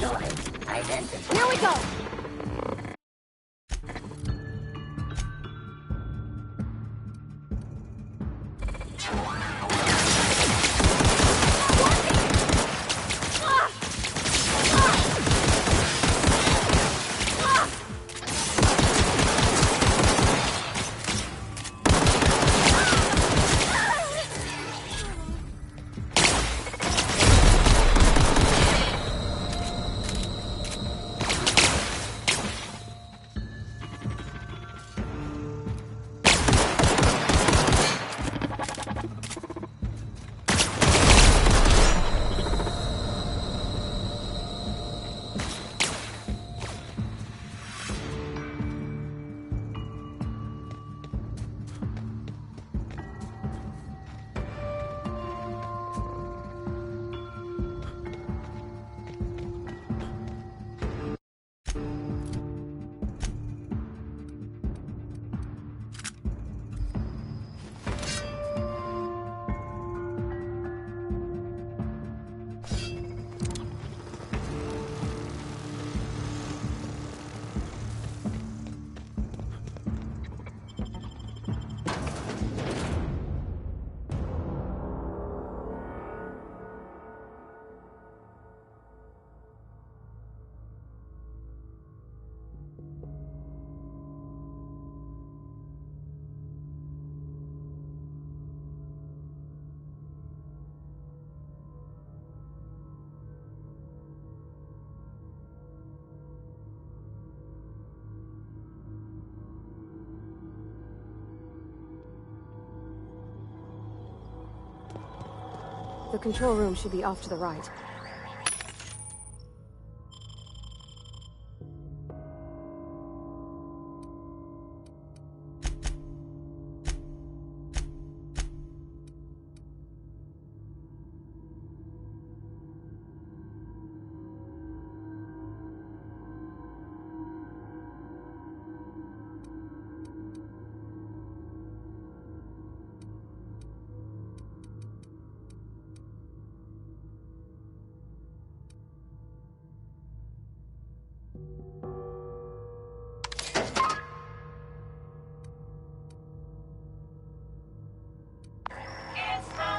Here we go! The control room should be off to the right.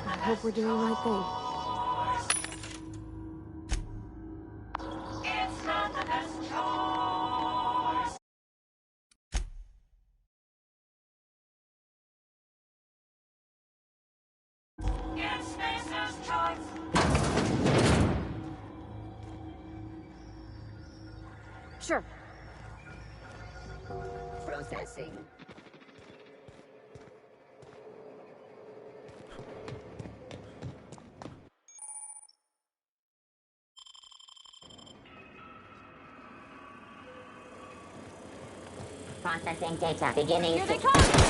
I hope we're doing the right thing. Sure. Processing. Processing data. Beginning. Here they come!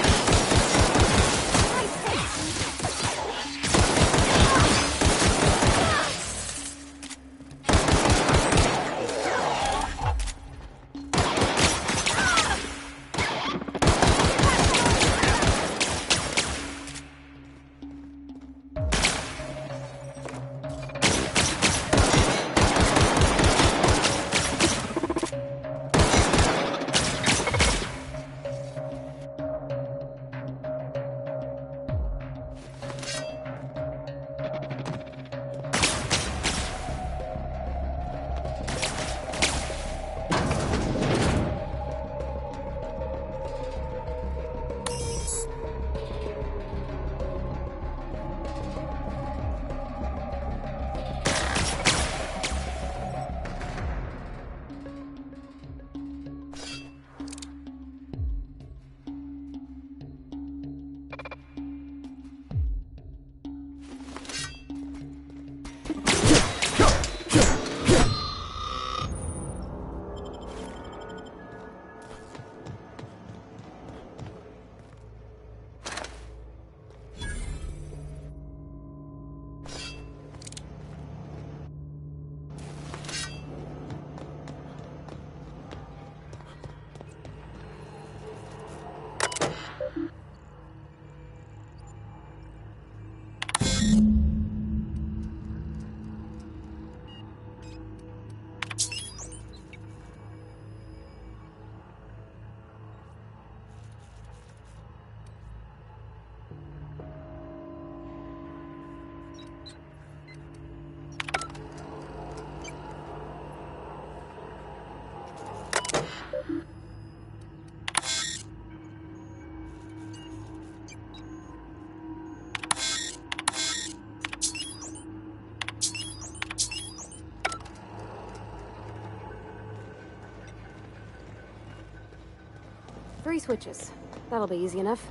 3 switches. That'll be easy enough.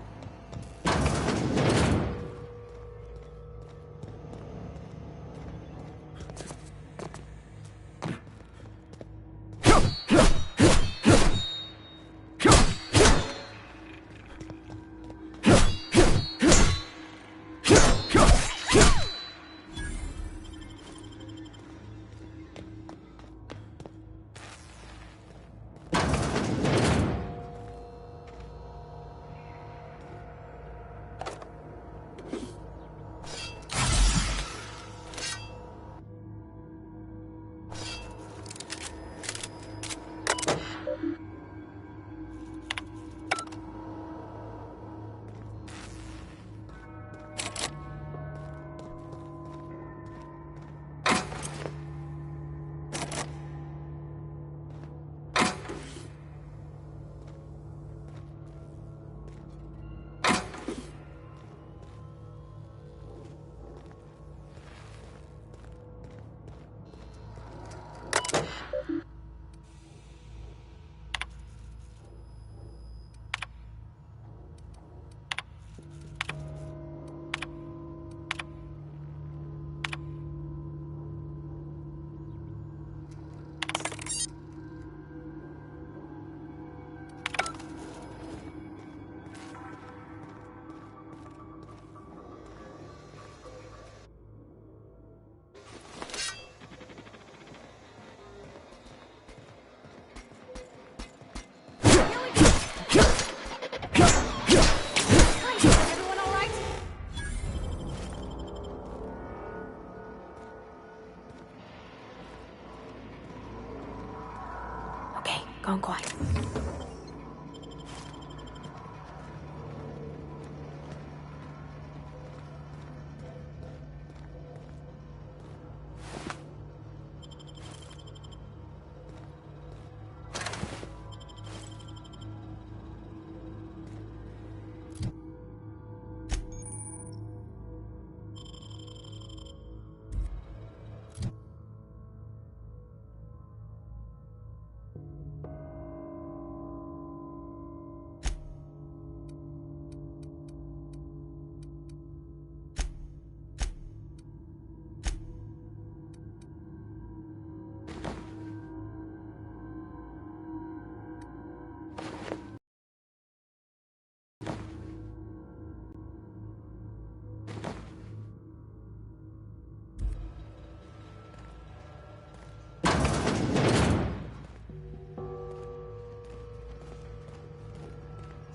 Everyone all right? Okay, gone quiet.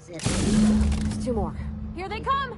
There's 2 more. Here they come!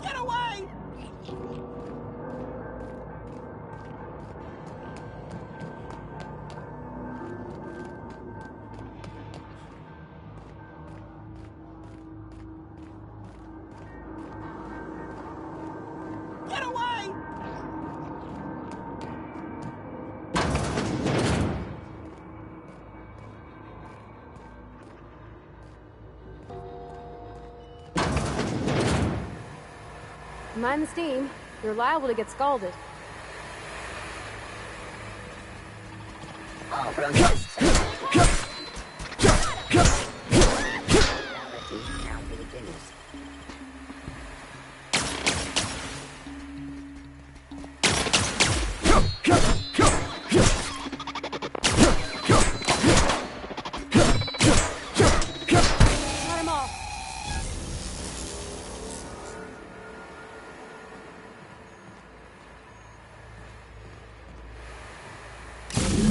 Get away! Get away! Mind the steam. You're liable to get scalded. All protests. Now begins. Cut him off.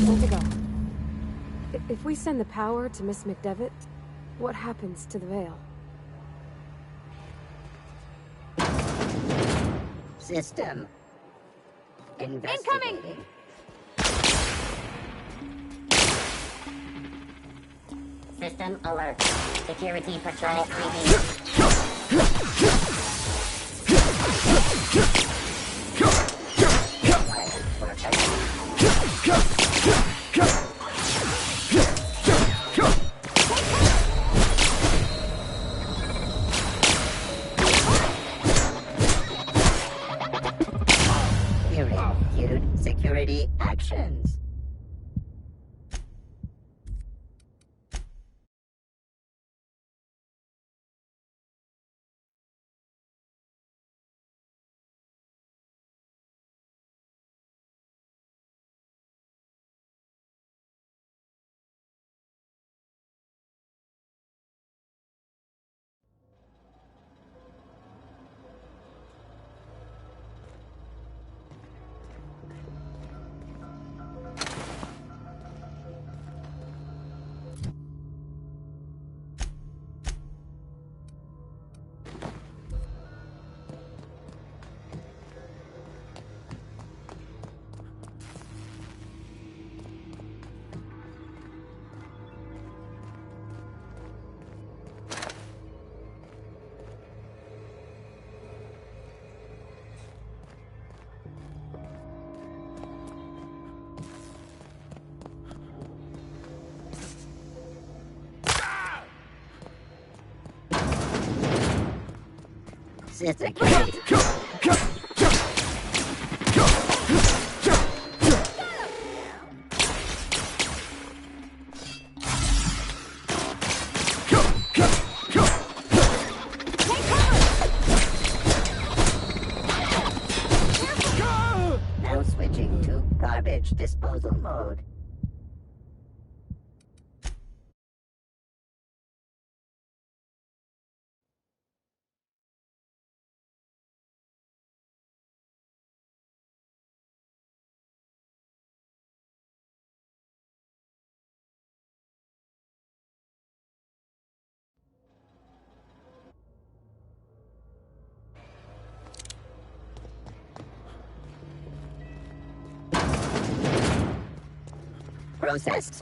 Where to go? If we send the power to Miss McDevitt, what happens to the Veil? System. Incoming! Investigating. System alert. Security patrol reading. Reviewed security actions. Security. Now switching to garbage disposal mode. Processed.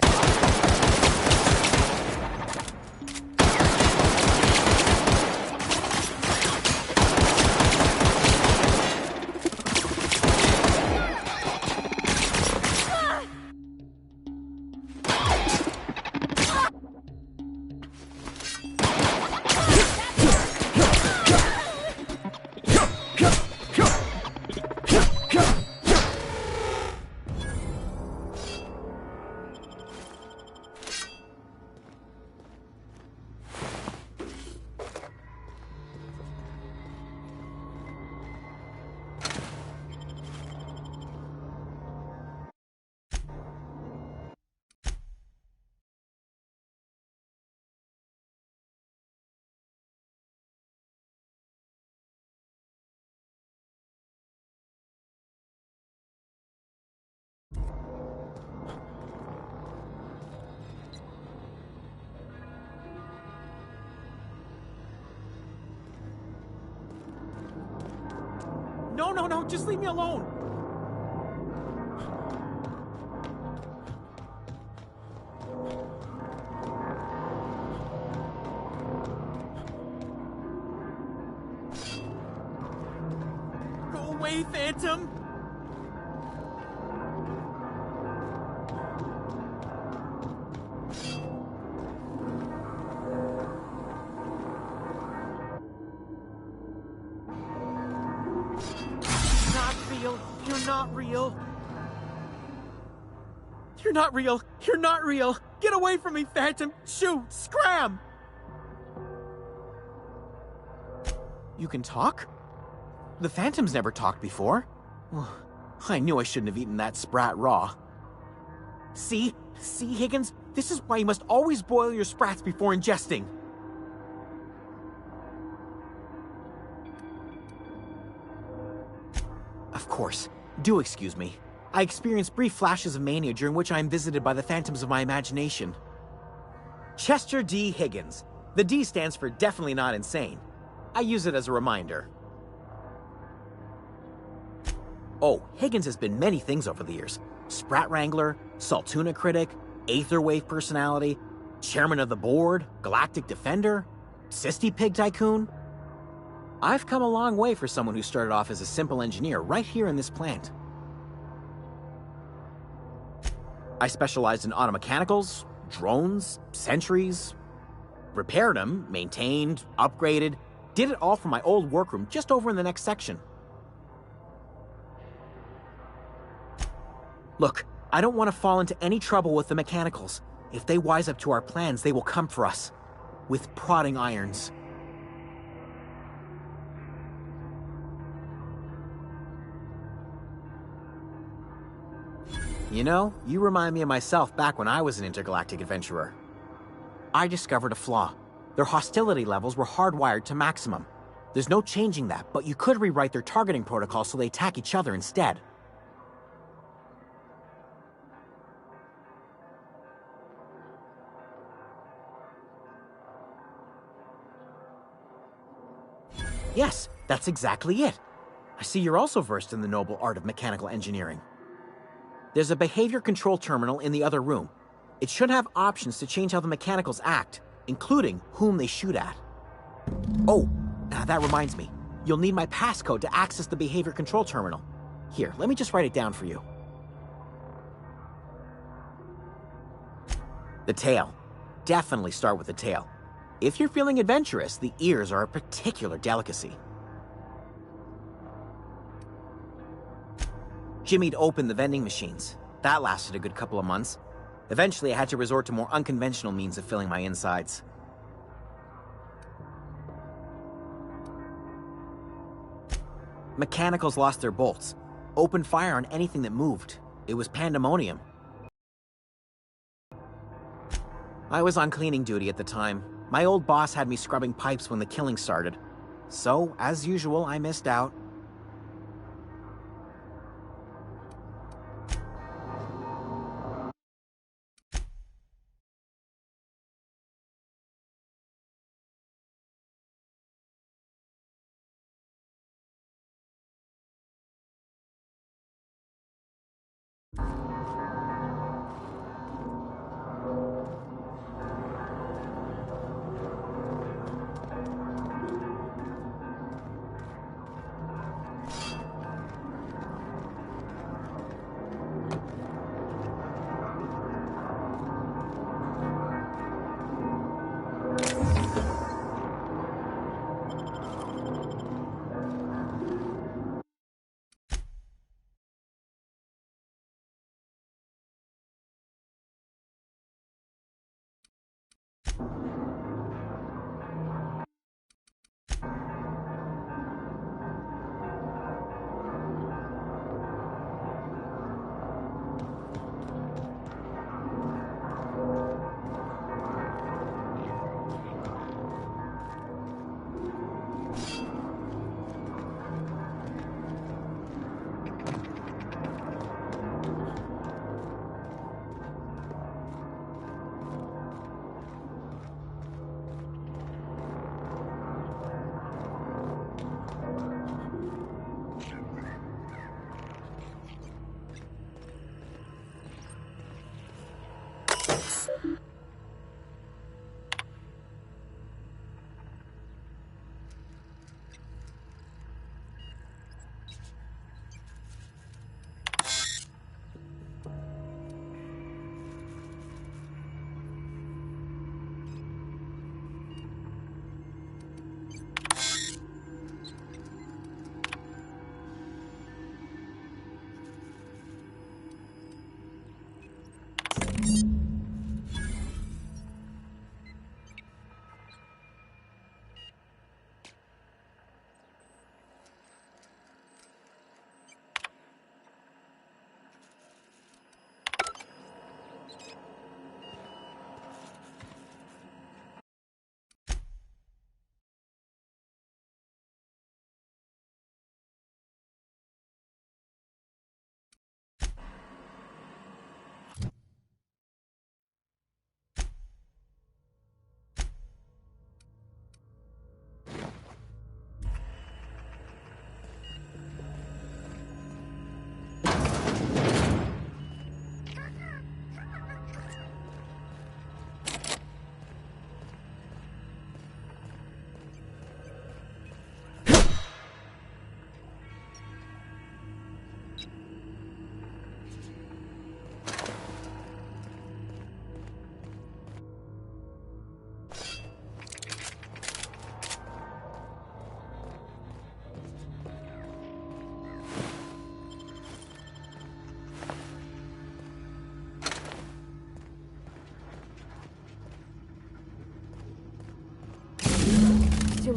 No, just leave me alone. Go away, Phantom. real. You're not real. You're not real. You're not real. Get away from me, Phantom. Shoot. Scram. You can talk? The Phantom's never talked before. I knew I shouldn't have eaten that sprat raw. See? See, Higgins? This is why you must always boil your sprats before ingesting. Of course. Do excuse me. I experience brief flashes of mania during which I am visited by the phantoms of my imagination. Chester D. Higgins. The D stands for definitely not insane. I use it as a reminder. Oh, Higgins has been many things over the years. Sprat Wrangler, Saltuna Critic, Aetherwave Personality, Chairman of the Board, Galactic Defender, Sisty Pig Tycoon. I've come a long way for someone who started off as a simple engineer right here in this plant. I specialized in automechanicals, drones, sentries, repaired them, maintained, upgraded, did it all from my old workroom just over in the next section. Look, I don't want to fall into any trouble with the mechanicals. If they wise up to our plans, they will come for us. With prodding irons. You know, you remind me of myself back when I was an intergalactic adventurer. I discovered a flaw. Their hostility levels were hardwired to maximum. There's no changing that, but you could rewrite their targeting protocol so they attack each other instead. Yes, that's exactly it. I see you're also versed in the noble art of mechanical engineering. There's a behavior control terminal in the other room. It should have options to change how the mechanicals act, including whom they shoot at. Oh, that reminds me. You'll need my passcode to access the behavior control terminal. Here, let me just write it down for you. The tail. Definitely start with the tail. If you're feeling adventurous, the ears are a particular delicacy. Jimmy'd opened the vending machines. That lasted a good couple of months. Eventually, I had to resort to more unconventional means of filling my insides. Mechanicals lost their bolts. Opened fire on anything that moved. It was pandemonium. I was on cleaning duty at the time. My old boss had me scrubbing pipes when the killing started. So, as usual, I missed out.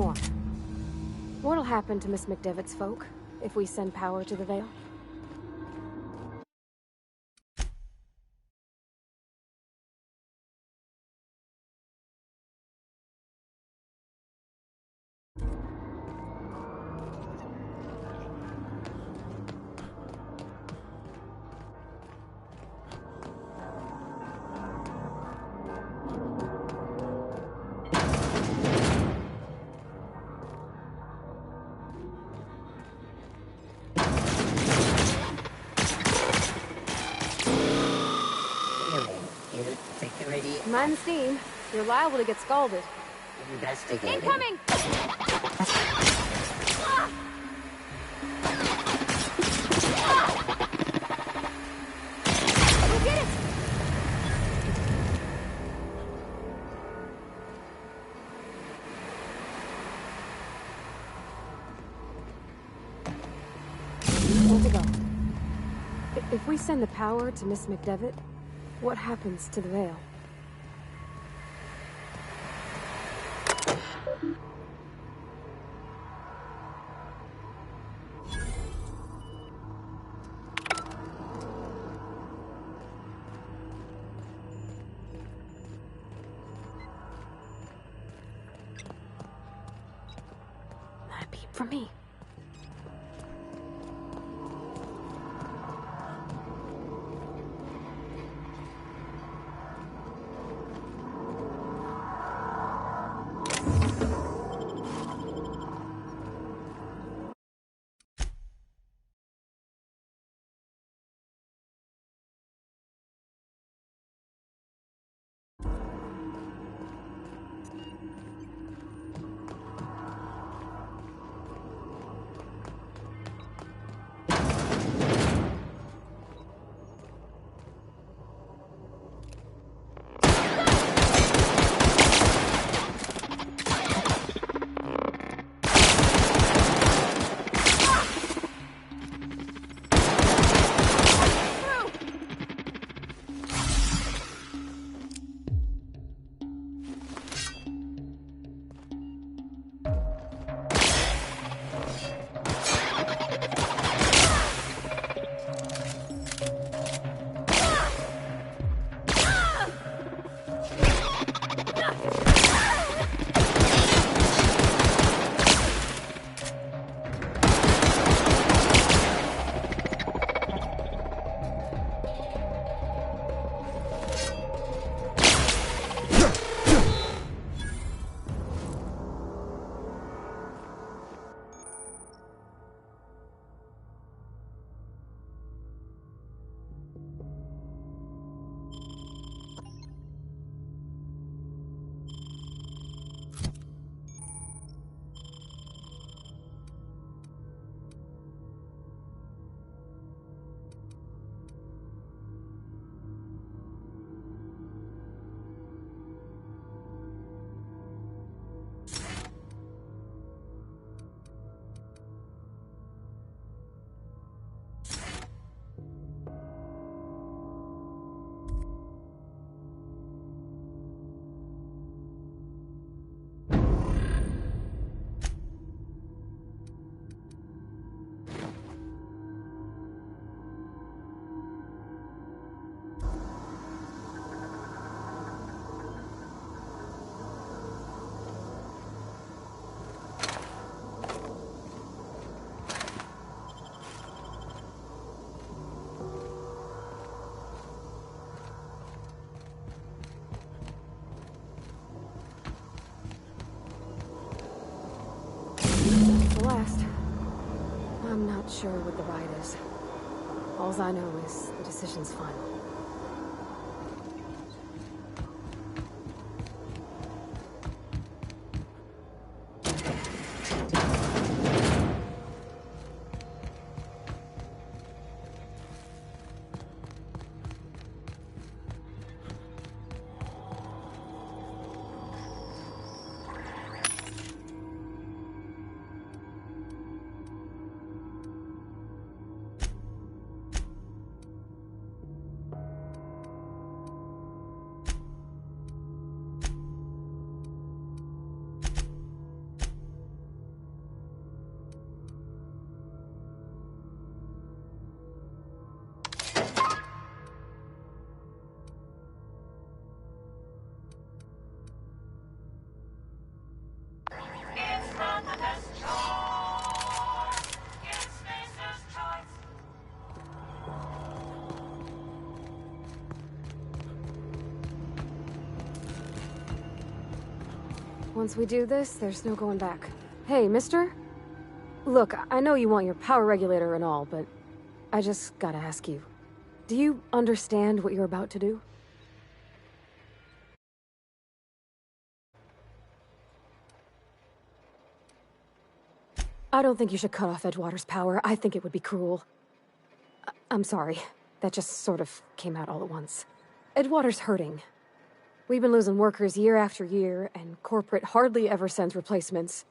more. What'll happen to Miss McDevitt's folk if we send power to the Vale? Security Mind steam. You're liable to get scalded. investigated. Incoming! We did it! Where to go? If we send the power to Miss McDevitt, what happens to the Vale? That beat for me. Last. I'm not sure what the ride is. Alls I know is the decision's final. Once we do this, there's no going back. Hey, mister? Look, I know you want your power regulator and all, but I just gotta ask you. Do you understand what you're about to do? I don't think you should cut off Edgewater's power. I think it would be cruel. I'm sorry. That just sort of came out all at once. Edgewater's hurting. We've been losing workers year after year, and corporate hardly ever sends replacements.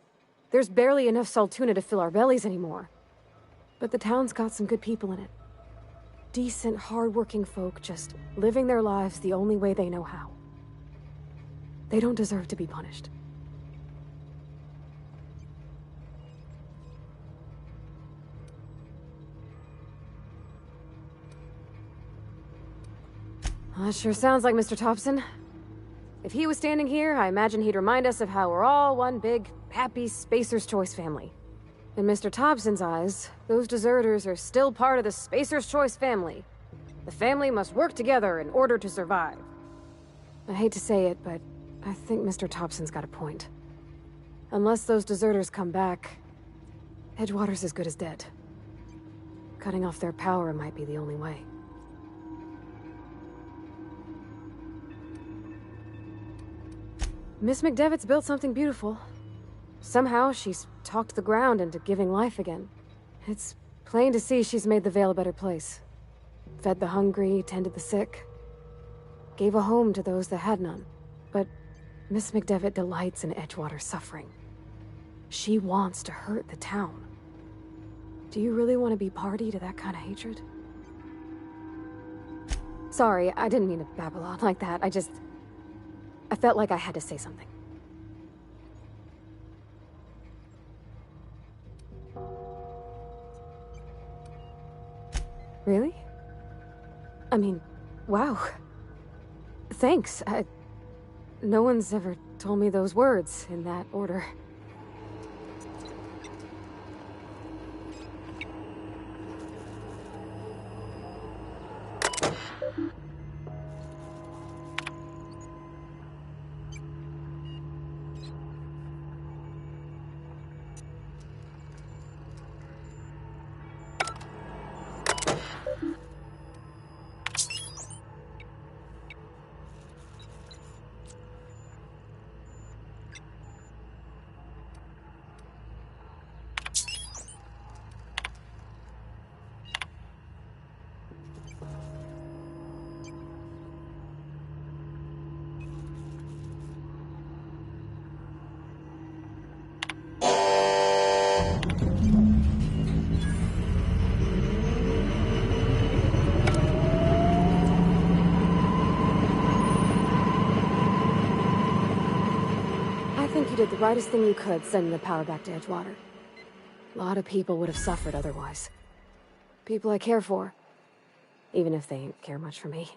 There's barely enough Saltuna to fill our bellies anymore. But the town's got some good people in it. Decent, hard-working folk just living their lives the only way they know how. They don't deserve to be punished. That sure sounds like Mr. Thompson. If he was standing here, I imagine he'd remind us of how we're all one big, happy Spacer's Choice family. In Mr. Thompson's eyes, those deserters are still part of the Spacer's Choice family. The family must work together in order to survive. I hate to say it, but I think Mr. Thompson's got a point. Unless those deserters come back, Edgewater's as good as dead. Cutting off their power might be the only way. Miss McDevitt's built something beautiful. Somehow, she's talked the ground into giving life again. It's plain to see she's made the Vale a better place. Fed the hungry, tended the sick. Gave a home to those that had none. But Miss McDevitt delights in Edgewater's suffering. She wants to hurt the town. Do you really want to be party to that kind of hatred? Sorry, I didn't mean to babble on like that. I felt like I had to say something. Really? I mean, wow. Thanks. No one's ever told me those words in that order. You did the rightest thing you could, sending the power back to Edgewater. A lot of people would have suffered otherwise. People I care for. Even if they ain't care much for me.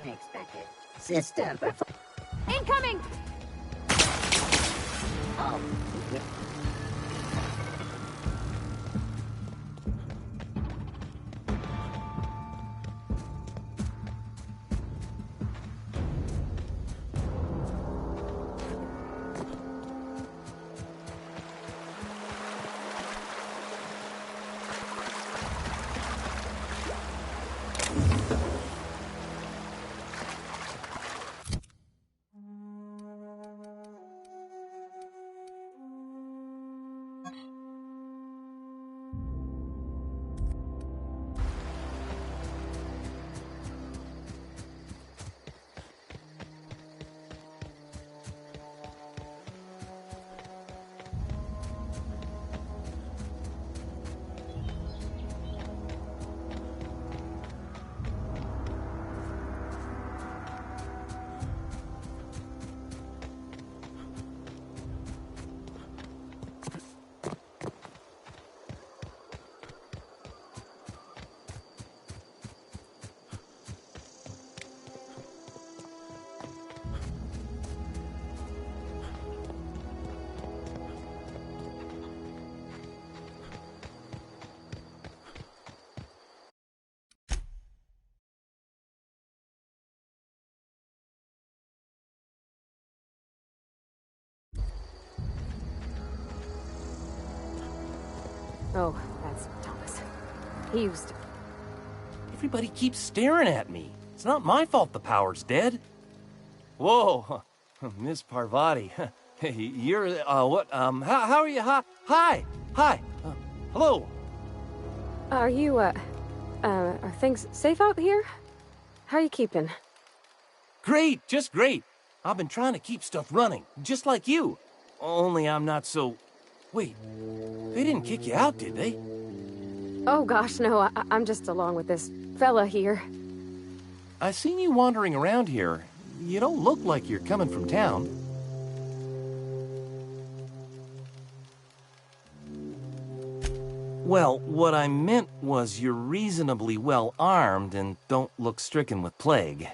Expected. System perform. Incoming! Oh, yeah. Oh, that's Thomas. He used to... Everybody keeps staring at me. It's not my fault the power's dead. Whoa, Miss Parvati. Hey, you're, what, how are you? Hi, hello. Are you, are things safe out here? How are you keeping? Great, just great. I've been trying to keep stuff running, just like you. Only I'm not so... Wait, they didn't kick you out, did they? Oh gosh, no, I'm just along with this fella here. I seen you wandering around here. You don't look like you're coming from town. Well, what I meant was you're reasonably well armed and don't look stricken with plague.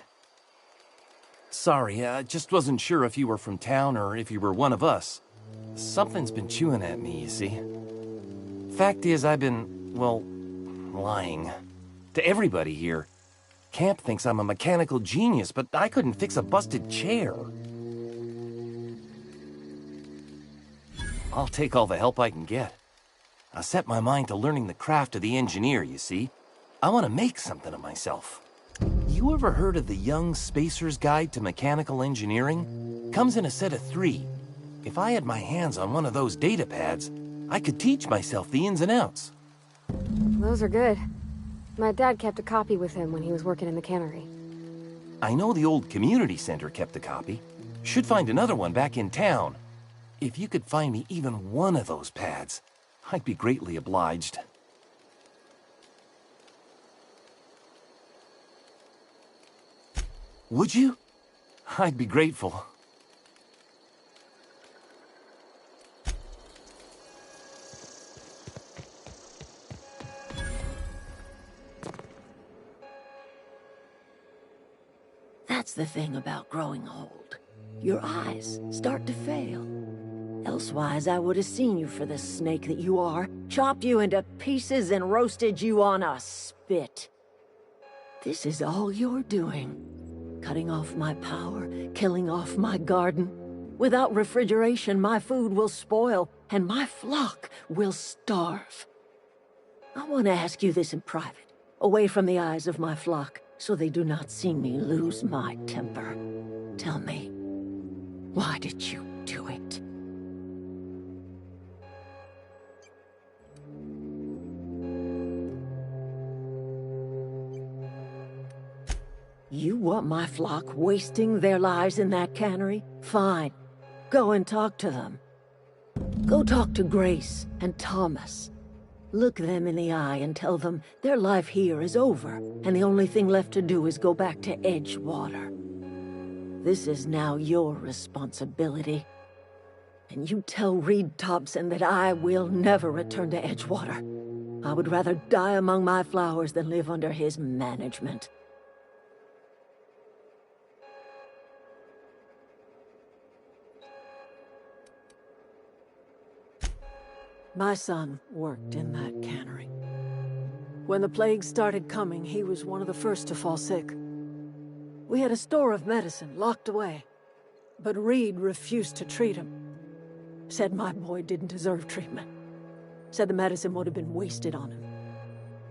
Sorry, I just wasn't sure if you were from town or if you were one of us. Something's been chewing at me, you see. Fact is, I've been, well, lying. To everybody here. Camp thinks I'm a mechanical genius, but I couldn't fix a busted chair. I'll take all the help I can get. I set my mind to learning the craft of the engineer, you see. I want to make something of myself. You ever heard of the Young Spacer's Guide to Mechanical Engineering? Comes in a set of 3. If I had my hands on one of those data pads, I could teach myself the ins and outs. Those are good. My dad kept a copy with him when he was working in the cannery. I know the old community center kept a copy. Should find another one back in town. If you could find me even one of those pads, I'd be greatly obliged. Would you? I'd be grateful. That's the thing about growing old. Your eyes start to fail. Elsewise, I would have seen you for the snake that you are, chopped you into pieces and roasted you on a spit. This is all you're doing. Cutting off my power, killing off my garden. Without refrigeration, my food will spoil, and my flock will starve. I want to ask you this in private, away from the eyes of my flock, so they do not see me lose my temper. Tell me, why did you do it? You want my flock wasting their lives in that cannery? Fine. Go and talk to them. Go talk to Grace and Thomas. Look them in the eye and tell them their life here is over, and the only thing left to do is go back to Edgewater. This is now your responsibility. And you tell Reed Thompson that I will never return to Edgewater. I would rather die among my flowers than live under his management. My son worked in that cannery. When the plague started coming, he was one of the first to fall sick. We had a store of medicine locked away, but Reed refused to treat him. Said my boy didn't deserve treatment. Said the medicine would have been wasted on him.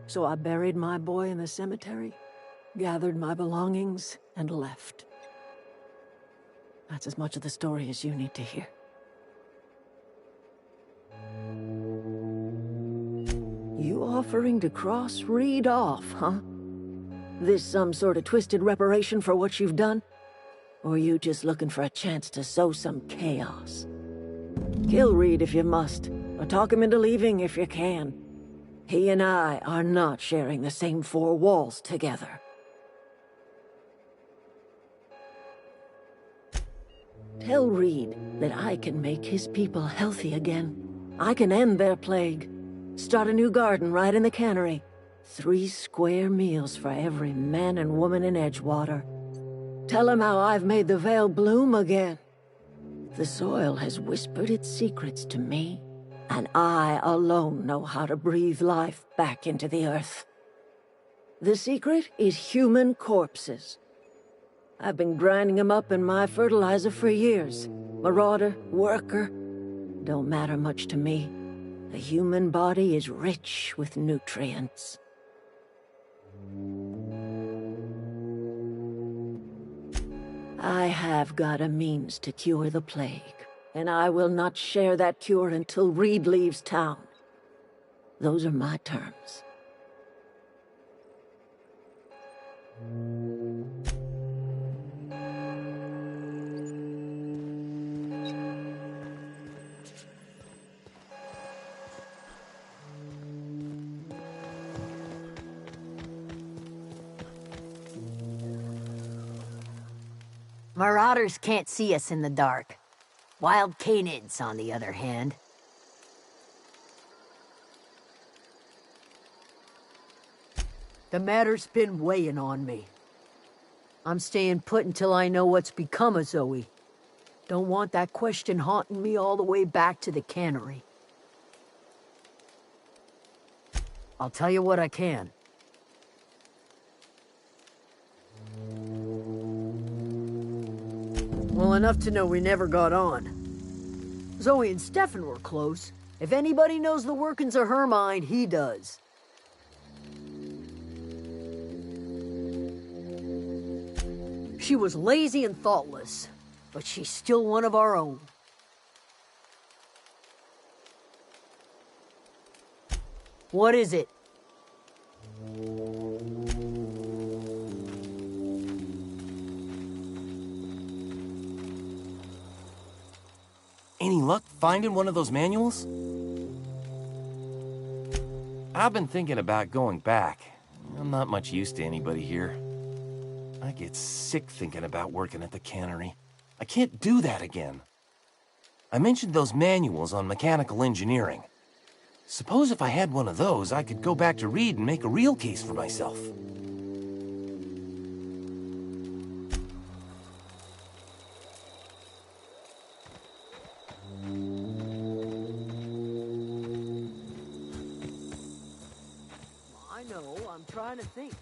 So I buried my boy in the cemetery, gathered my belongings, and left. That's as much of the story as you need to hear. You offering to cross Reed off, huh? This some sort of twisted reparation for what you've done? Or you just looking for a chance to sow some chaos? Kill Reed if you must, or talk him into leaving if you can. He and I are not sharing the same four walls together. Tell Reed that I can make his people healthy again. I can end their plague. Start a new garden right in the cannery. 3 square meals for every man and woman in Edgewater. Tell him how I've made the Vale bloom again. The soil has whispered its secrets to me, and I alone know how to breathe life back into the earth. The secret is human corpses. I've been grinding them up in my fertilizer for years. Marauder, worker, don't matter much to me. The human body is rich with nutrients. I have got a means to cure the plague, and I will not share that cure until Reed leaves town. Those are my terms. Marauders can't see us in the dark. Wild canids, on the other hand. The matter's been weighing on me. I'm staying put until I know what's become of Zoe. Don't want that question haunting me all the way back to the cannery. I'll tell you what I can. Well, enough to know we never got on. Zoe and Stefan were close. If anybody knows the workings of her mind, he does. She was lazy and thoughtless, but she's still one of our own. What is it? Any luck finding one of those manuals? I've been thinking about going back. I'm not much use to anybody here. I get sick thinking about working at the cannery. I can't do that again. I mentioned those manuals on mechanical engineering. Suppose if I had one of those, I could go back to Reed and make a real case for myself. I know, I'm trying to think.